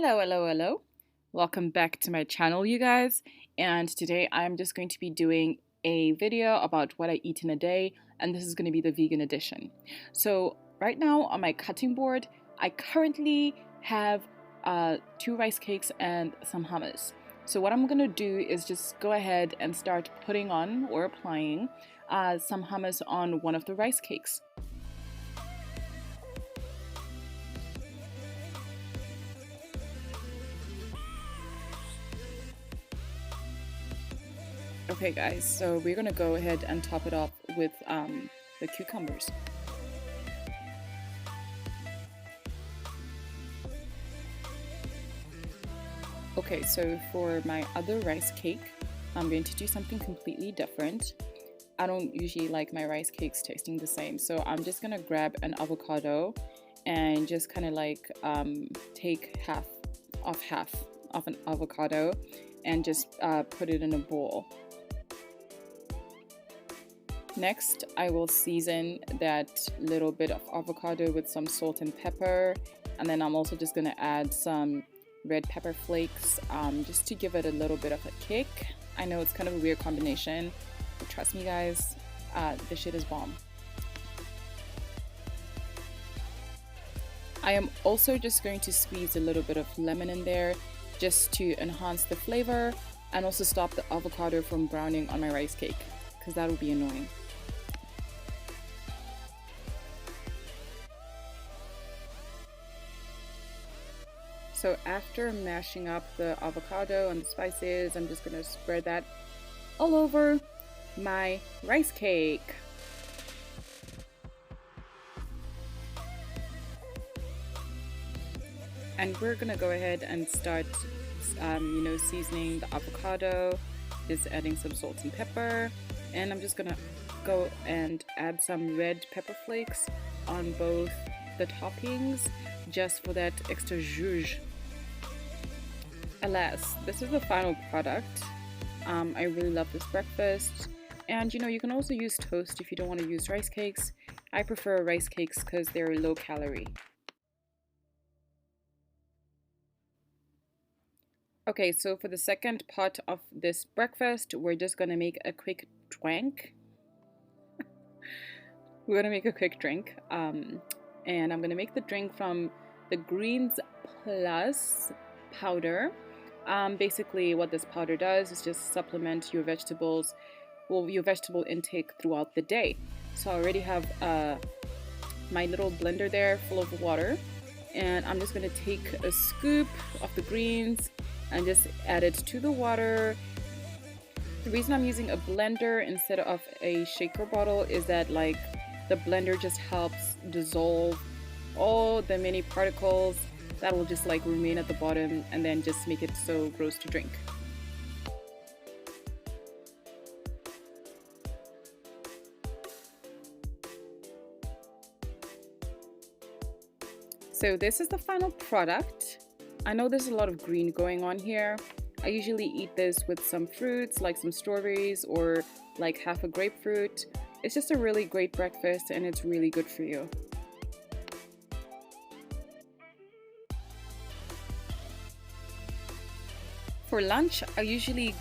Hello. Welcome back to my channel, you guys. And today I'm just going to be doing a video about what I eat in a day, and this is going to be the vegan edition. So right now on my cutting board, I currently have 2 rice cakes and some hummus. So what I'm going to do is just go ahead and start putting on or applying some hummus on one of the rice cakes. Okay guys, so we're gonna go ahead and top it off with the cucumbers. Okay, so for my other rice cake, I'm going to do something completely different. I don't usually like my rice cakes tasting the same, so I'm just gonna grab an avocado and just kind of like take half of an avocado and just put it in a bowl. Next, I will season that little bit of avocado with some salt and pepper, and then I'm also just going to add some red pepper flakes just to give it a little bit of a kick. I know it's kind of a weird combination, but trust me guys, this shit is bomb. I am also just going to squeeze a little bit of lemon in there just to enhance the flavor and also stop the avocado from browning on my rice cake, because that would be annoying. So after mashing up the avocado and the spices, I'm just going to spread that all over my rice cake. And we're going to go ahead and start, seasoning the avocado, just adding some salt and pepper. And I'm just going to go and add some red pepper flakes on both the toppings just for that extra zhuzh. Alas, this is the final product. I really love this breakfast, and you can also use toast if you don't want to use rice cakes. I prefer rice cakes because they're low calorie. Okay, so for the second part of this breakfast, we're just gonna make a quick drink. We're gonna make a quick drink, and I'm gonna make the drink from the Greens Plus powder. Basically what this powder does is just supplement your vegetable intake throughout the day. So I already have my little blender there full of water, and I'm just going to take a scoop of the greens and just add it to the water. The reason I'm using a blender instead of a shaker bottle is that the blender just helps dissolve all the mini particles that will just remain at the bottom and then just make it so gross to drink. So this is the final product. I know there's a lot of green going on here. I usually eat this with some fruits like some strawberries or half a grapefruit. It's just a really great breakfast and it's really good for you. For lunch, I usually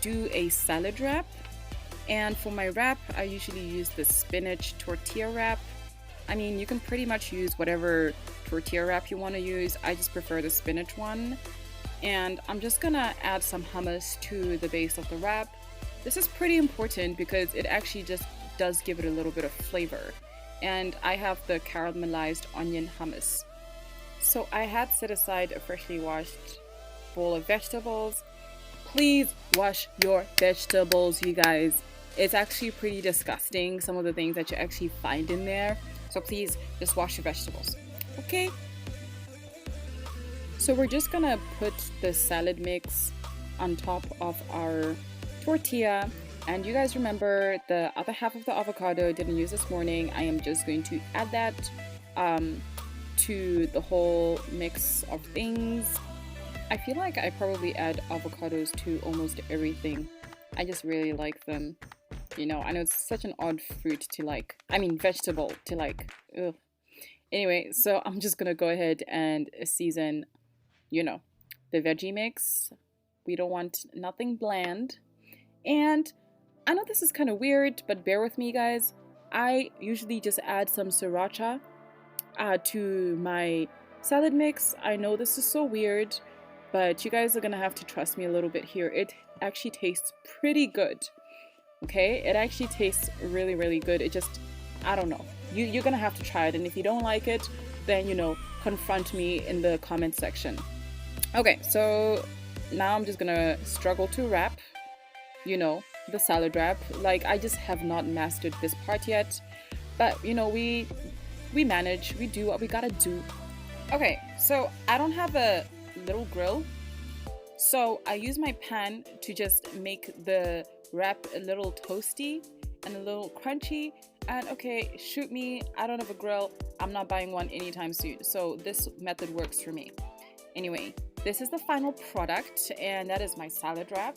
do a salad wrap, and for my wrap, I usually use the spinach tortilla wrap. I mean, you can pretty much use whatever tortilla wrap you want to use. I just prefer the spinach one. And I'm just gonna add some hummus to the base of the wrap. This is pretty important because it actually just does give it a little bit of flavor. And I have the caramelized onion hummus. So I had set aside a freshly washed bowl of vegetables. Please wash your vegetables, you guys. It's actually pretty disgusting, some of the things that you actually find in there. So please just wash your vegetables, okay? So we're just gonna put the salad mix on top of our tortilla, and you guys remember the other half of the avocado I didn't use this morning. I am just going to add that to the whole mix of things. I feel like I probably add avocados to almost everything. I just really like them. I know it's such an odd fruit to vegetable to ugh. Anyway, so I'm just gonna go ahead and season you know, the veggie mix. We don't want nothing bland. And I know this is kind of weird, but bear with me, guys. I usually just add some sriracha to my salad mix. I know this is so weird, but you guys are gonna have to trust me a little bit here. It actually tastes pretty good. Okay, it actually tastes really, really good. It just, I don't know. You're gonna have to try it, and if you don't like it, then confront me in the comment section. Okay, so now I'm just gonna struggle to wrap, the salad wrap. Like, I just have not mastered this part yet, but we manage. We do what we gotta do. Okay, so I don't have a little grill, so I use my pan to just make the wrap a little toasty and a little crunchy. And okay, shoot me, I don't have a grill. I'm not buying one anytime soon, so this method works for me. Anyway, this is the final product, and that is my salad wrap.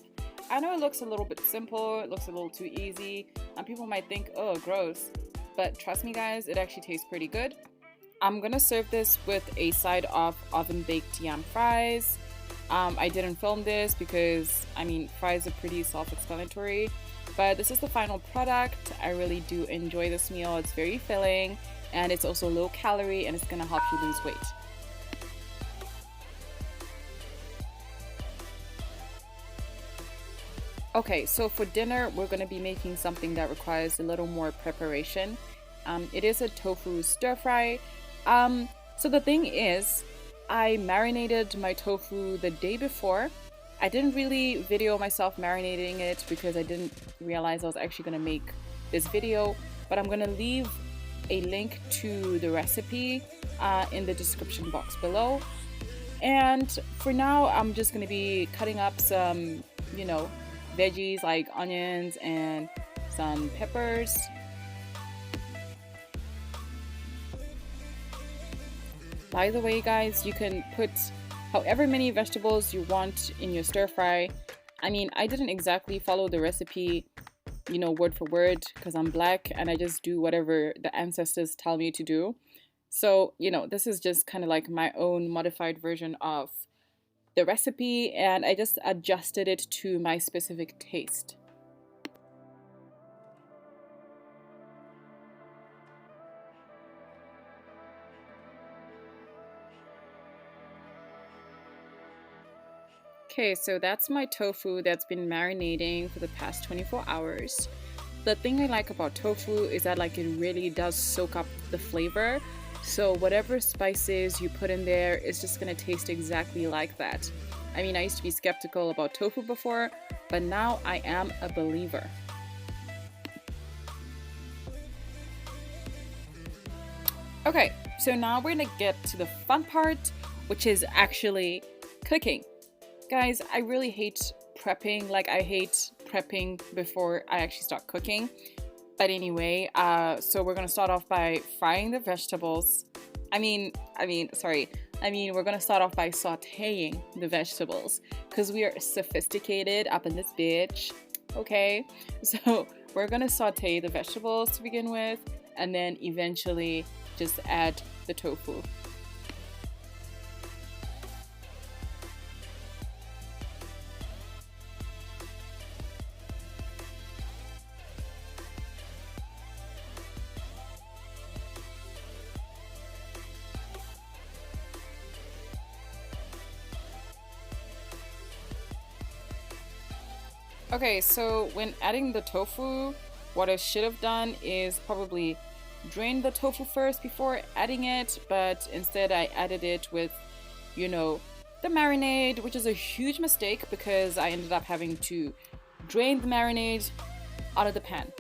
I know it looks a little bit simple, it looks a little too easy, and people might think, oh, gross. But trust me, guys, it actually tastes pretty good. I'm gonna serve this with a side of oven-baked yam fries. I didn't film this because, fries are pretty self-explanatory, but this is the final product. I really do enjoy this meal. It's very filling, and it's also low calorie, and it's gonna help you lose weight. Okay, so for dinner, we're gonna be making something that requires a little more preparation. It is a tofu stir fry. So the thing is, I marinated my tofu the day before. I didn't really video myself marinating it because I didn't realize I was actually going to make this video, but I'm going to leave a link to the recipe in the description box below. And for now, I'm just going to be cutting up some, veggies like onions and some peppers. By the way, guys, you can put however many vegetables you want in your stir fry. I didn't exactly follow the recipe, word for word, because I'm black and I just do whatever the ancestors tell me to do. So, this is just kind of like my own modified version of the recipe, and I just adjusted it to my specific taste. Okay, so that's my tofu that's been marinating for the past 24 hours. The thing I like about tofu is that it really does soak up the flavor. So whatever spices you put in there is just gonna taste exactly like that. I used to be skeptical about tofu before, but now I am a believer. Okay, so now we're gonna get to the fun part, which is actually cooking. Guys, I really hate prepping. I hate prepping before I actually start cooking. But anyway, so we're gonna start off by frying the vegetables. We're gonna start off by sauteing the vegetables because we are sophisticated up in this bitch. Okay, so we're gonna saute the vegetables to begin with, and then eventually just add the tofu. Okay, so when adding the tofu, what I should have done is probably drain the tofu first before adding it, but instead I added it with, the marinade, which is a huge mistake because I ended up having to drain the marinade out of the pan.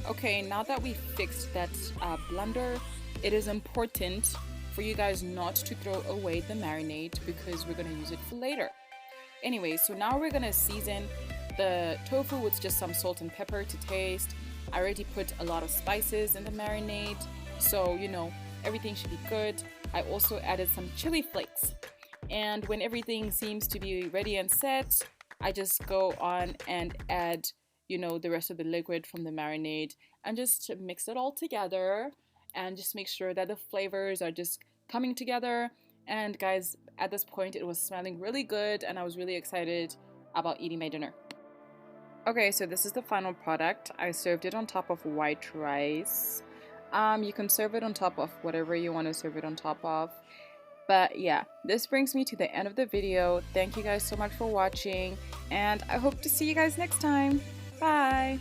Okay, now that we fixed that blunder, it is important for you guys not to throw away the marinade because we're going to use it for later. Anyway, so now we're gonna season the tofu with just some salt and pepper to taste. I already put a lot of spices in the marinade, so everything should be good. I also added some chili flakes. And when everything seems to be ready and set, I just go on and add, the rest of the liquid from the marinade and just mix it all together and just make sure that the flavors are just coming together. And guys, at this point it was smelling really good and I was really excited about eating my dinner. Okay, so this is the final product. I served it on top of white rice. You can serve it on top of whatever you want to serve it on top of. But yeah, this brings me to the end of the video. Thank you guys so much for watching, and I hope to see you guys next time. Bye!